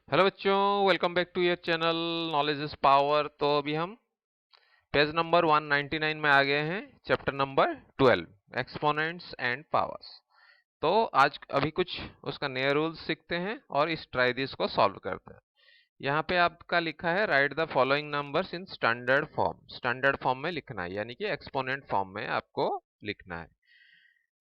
Hello बच्चों, welcome back to your channel knowledge is power. तो अभी हम पेज नंबर 199 में आ गए हैं, chapter number 12 exponents and powers. तो आज अभी कुछ उसका नया रूल्स सीखते हैं और इस ट्राई दिस को सॉल्व करते हैं। यहाँ पे आपका लिखा है right the following numbers in standard form. Standard form में लिखना है, यानी कि एक्सपोनेंट फॉर्म में आपको लिखना है।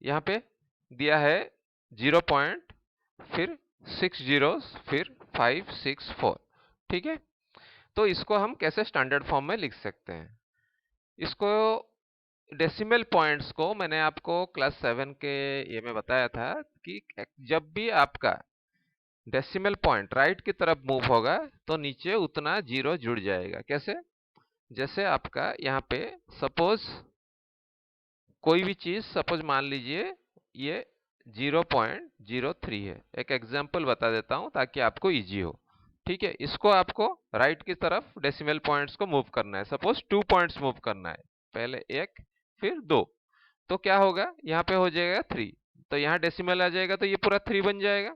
यहाँ पे दिया है 0 पॉइंट, फिर 6 जीरोस, फिर 5 6 4। ठीक है, तो इसको हम कैसे स्टैंडर्ड फॉर्म में लिख सकते हैं? इसको डेसिमल पॉइंट्स को मैंने आपको क्लास 7 के ये में बताया था कि जब भी आपका डेसिमल पॉइंट राइट की तरफ मूव होगा तो नीचे उतना जीरो जुड़ जाएगा। कैसे? जैसे आपका यहाँ पे सपोज कोई भी चीज, सपोज मान लीजिए ये 0.03 है। एक एग्जांपल बता देता हूं ताकि आपको इजी हो। ठीक है, इसको आपको राइट की तरफ डेसिमल पॉइंट्स को मूव करना है। सपोज 2 पॉइंट्स मूव करना है, पहले एक फिर दो। तो क्या होगा, यहाँ पे हो जाएगा 3, तो यहाँ डेसिमल आ जाएगा तो ये पूरा 3 बन जाएगा।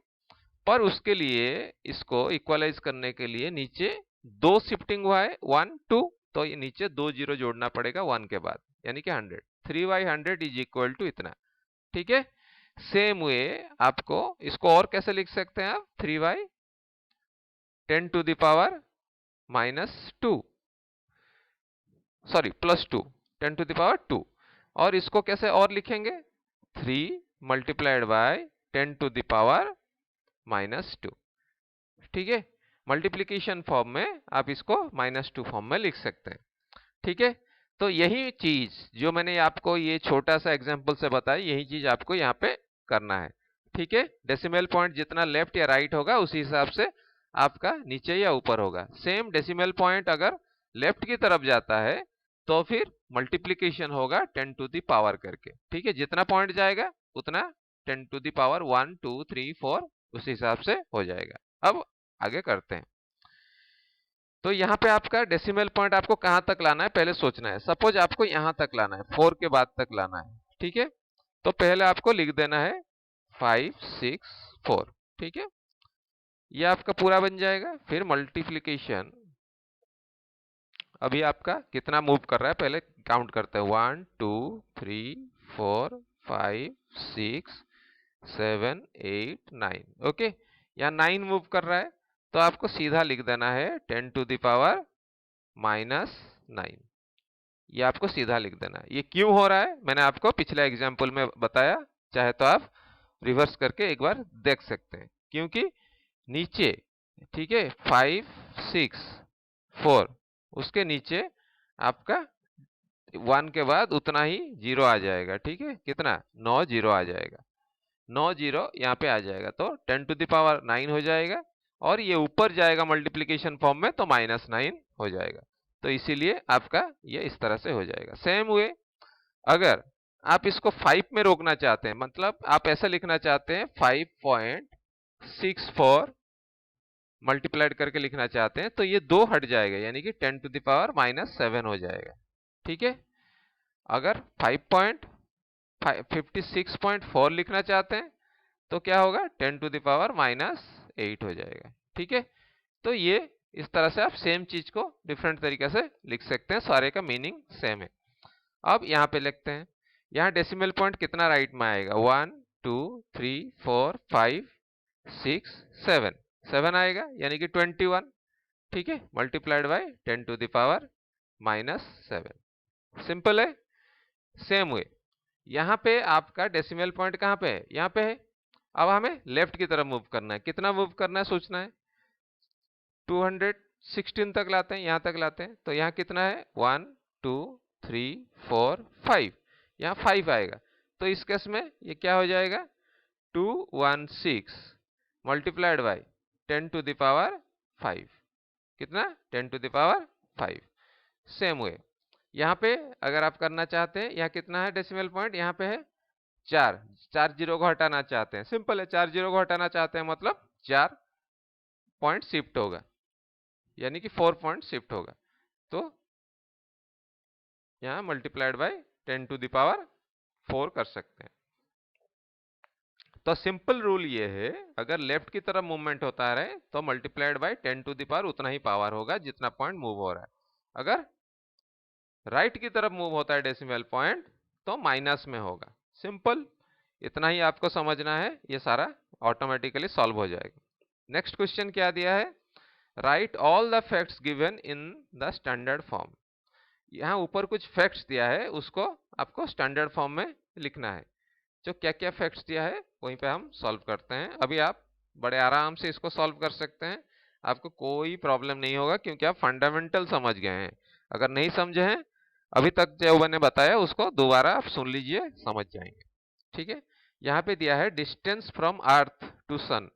पर उसके लिए इसको इक्वलाइज करने के लिए नीचे दो शिफ्टिंग हुआ है, 1 2, तो ये नीचे दो जीरो जोड़ना पड़ेगा 1 के बाद, यानी कि 100। 3/100 इज इक्वल टू इतना। ठीक है, सेम वे आपको इसको और कैसे लिख सकते हैं आप? 3/10 to the power -2, sorry +2, 10 to the power 2। और इसको कैसे और लिखेंगे? 3 multiplied by 10 to the power -2। ठीक है, मल्टीप्लिकेशन फॉर्म में आप इसको -2 फॉर्म में लिख सकते हैं। ठीक है, तो यही चीज जो मैंने आपको ये छोटा सा एग्जांपल से बताई, यही चीज आपको यहाँ पे करना है। ठीक है, डेसिमल पॉइंट जितना लेफ्ट या राइट होगा उसी हिसाब से आपका नीचे या ऊपर होगा। सेम डेसिमल पॉइंट अगर लेफ्ट की तरफ जाता है तो फिर मल्टीप्लिकेशन होगा 10 टू द पावर करके। ठीक है, जितना पॉइंट जाएगा उतना 10 टू द पावर 1 2 3 4 उस हिसाब से हो जाएगा। अब आगे करते हैं। तो यहाँ पे आपका डेसिमल पॉइंट आपको कहां तक लाना है पहले सोचना है। सपोज आपको यहां तक लाना है, 4 के बाद तक लाना है। ठीक है, तो पहले आपको लिख देना है 5 6 4। ठीक है, ये आपका पूरा बन जाएगा। फिर मल्टीप्लिकेशन, अभी आपका कितना मूव कर रहा है पहले काउंट करते हैं। 1 2 3 4 5 6 7 8 9। ओके, यहाँ 9 मूव कर रहा है तो आपको सीधा लिख देना है 10 टू द पावर -9। ये आपको सीधा लिख देना है। ये क्यों हो रहा है मैंने आपको पिछले एग्जाम्पल में बताया, चाहे तो आप रिवर्स करके एक बार देख सकते हैं। क्योंकि नीचे, ठीक है, 5 6 4, उसके नीचे आपका 1 के बाद उतना ही जीरो आ जाएगा। ठीक है, कितना? 9 जीरो आ जाएगा। 9 जीरो यहाँ पे आ जाएगा तो 10 टू द पावर 9 हो जाएगा। और ये ऊपर जाएगा मल्टीप्लिकेशन फॉर्म में तो -9 हो जाएगा। तो इसीलिए आपका ये इस तरह से हो जाएगा। सेम वे अगर आप इसको 5 में रोकना चाहते हैं, मतलब आप ऐसा लिखना चाहते हैं 5.64 मल्टीप्लाइड करके लिखना चाहते हैं, तो ये दो हट जाएगा, यानी कि 10 टू द पावर -7 हो जाएगा। ठीक है, अगर 56.4 लिखना चाहते हैं तो क्या होगा? 10 टू द पावर -8 हो जाएगा। ठीक है, तो ये इस तरह से आप सेम चीज को डिफरेंट तरीके से लिख सकते हैं, सारे का मीनिंग सेम है। अब यहाँ पे लिखते हैं, यहाँ डेसिमल पॉइंट कितना राइट में आएगा? 1 2 3 4 5 6 7, 7 आएगा, यानी कि 21। ठीक है, multiplied by 10 to the power -7। Simple है। सेम वे यहाँ पे आपका डेसिमल पॉइंट कहाँ पे है? यहाँ पे है। अब हमें लेफ्ट की तरफ मूव करना है। कितना मूव करना है सोचना है। 216 तक लाते हैं, यहां तक लाते हैं तो यहाँ कितना है? 1 2 3 4 5, यहाँ 5 आएगा। तो इस केस में ये क्या हो जाएगा? 216 multiplied by 10 to the power 5। कितना? 10 to the power 5। Same way यहाँ पे अगर आप करना चाहते हैं, यहाँ कितना है डेसिमल पॉइंट? यहाँ पे है 4। 4 जीरो को हटाना चाहते हैं, सिंपल है, 4 जीरो को हटाना चाहते हैं मतलब 4 पॉइंट शिफ्ट होगा, यानी कि 4 पॉइंट शिफ्ट होगा। तो यहाँ multiplied by 10 to the power 4 कर सकते हैं। तो सिंपल रूल ये है, अगर लेफ्ट की तरफ मूवमेंट होता है तो multiplied by 10 to the power उतना ही पावर होगा जितना पॉइंट मूव हो रहा है। अगर राइट की तरफ मूव होता है डेसिमल पॉइंट तो माइनस में होगा। सिंपल, इतना ही आपको समझना है, ये सारा ऑटोमेटिकली सॉल्व हो जाएगा। नेक्स्ट क्वेश्चन क्या दिया है, right all the facts given in the standard form. यहाँ ऊपर कुछ फैक्ट्स दिया है, उसको आपको स्टैंडर्ड फॉर्म में लिखना है। जो क्या क्या फैक्ट्स दिया है वहीं पे हम सॉल्व करते हैं। अभी आप बड़े आराम से इसको सॉल्व कर सकते हैं, आपको कोई प्रॉब्लम नहीं होगा क्योंकि आप फंडामेंटल समझ गए हैं। अगर नहीं समझे हैं अभी तक जो मैंने बताया उसको दोबारा आप सुन लीजिए, समझ जाएंगे। ठीक है, यहाँ पे दिया है डिस्टेंस फ्रॉम अर्थ टू सन,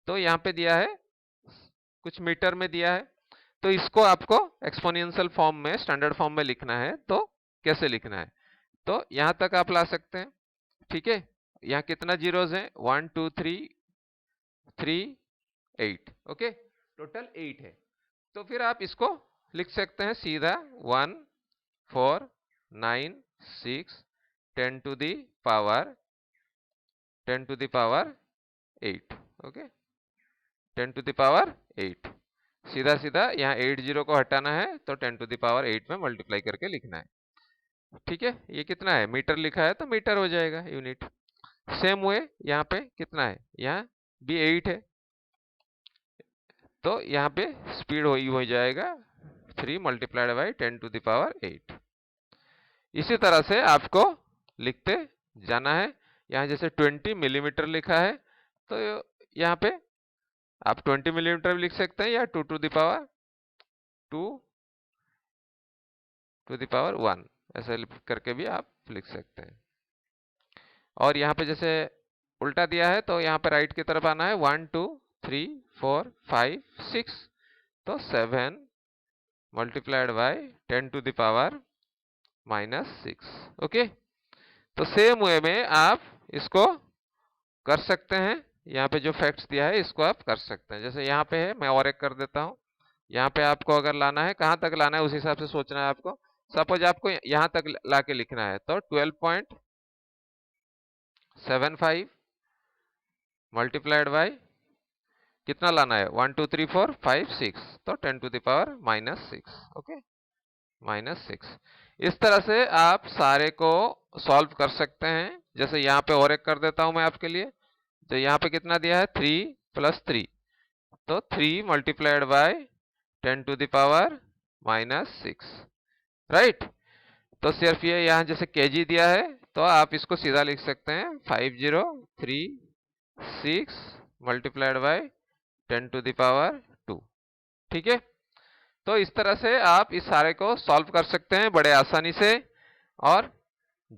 तो यहाँ पे दिया है कुछ मीटर में दिया है, तो इसको आपको एक्सपोनेंशियल फॉर्म में, स्टैंडर्ड फॉर्म में लिखना है। तो कैसे लिखना है, तो यहां तक आप ला सकते हैं। ठीक है, यहाँ कितना जीरोज है, 1 2 3 3 8, ओके, टोटल 8 है। तो फिर आप इसको लिख सकते हैं सीधा 1 4 9 6 10 to the power 8, okay, 10 to the power 8। सीधा सीधा यहाँ 8 जीरो को हटाना है तो 10 टू द पावर 8 में मल्टीप्लाई करके लिखना है। ठीक है, ये कितना है, मीटर लिखा है तो मीटर हो जाएगा यूनिट। सेम वे यहाँ पे कितना है, यहाँ भी 8 है तो यहाँ पे स्पीड हो जाएगा 3 multiplied by 10 to the power 8। इसी तरह से आपको लिखते जाना है। यहाँ जैसे 20 मिलीमीटर लिखा है तो यहाँ पे आप 20 मिलीमीटर भी लिख सकते हैं या 2 टू द पावर 1 ऐसे करके भी आप लिख सकते हैं। और यहाँ पे जैसे उल्टा दिया है तो यहाँ पे राइट की तरफ आना है, 1 2 3 4 5 6, तो 7 multiplied by 10 to the power -6। Okay, तो सेम वे में आप इसको कर सकते हैं। यहाँ पे जो फैक्ट्स दिया है इसको आप कर सकते हैं। जैसे यहाँ पे है, मैं और एक कर देता हूँ। यहाँ पे आपको अगर लाना है, कहाँ तक लाना है उस हिसाब से सोचना है आपको। सपोज आपको यहाँ तक ला के लिखना है तो 12.75 मल्टीप्लाइड बाय कितना लाना है, 1 2 3 4 5 6, तो 10 टू द पावर -6, ओके, -6। इस तरह से आप सारे को सॉल्व कर सकते हैं। जैसे यहाँ पे और एक कर देता हूं मैं आपके लिए। तो यहाँ पे कितना दिया है, 3 + 3, तो 3 multiplied by 10 to the power -6, right. तो सिर्फ ये यहाँ जैसे केजी दिया है तो आप इसको सीधा लिख सकते हैं 5036 multiplied by 10 to the power 2। ठीक है, तो इस तरह से आप इस सारे को सॉल्व कर सकते हैं बड़े आसानी से। और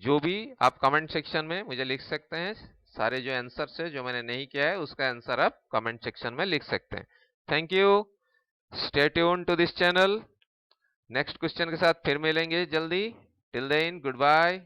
जो भी आप कमेंट सेक्शन में मुझे लिख सकते हैं, सारे जो आंसर है जो मैंने नहीं किया है उसका आंसर आप कमेंट सेक्शन में लिख सकते हैं। Thank you, stay tune to this channel. Next question के साथ फिर मिलेंगे जल्दी। Till then, good bye.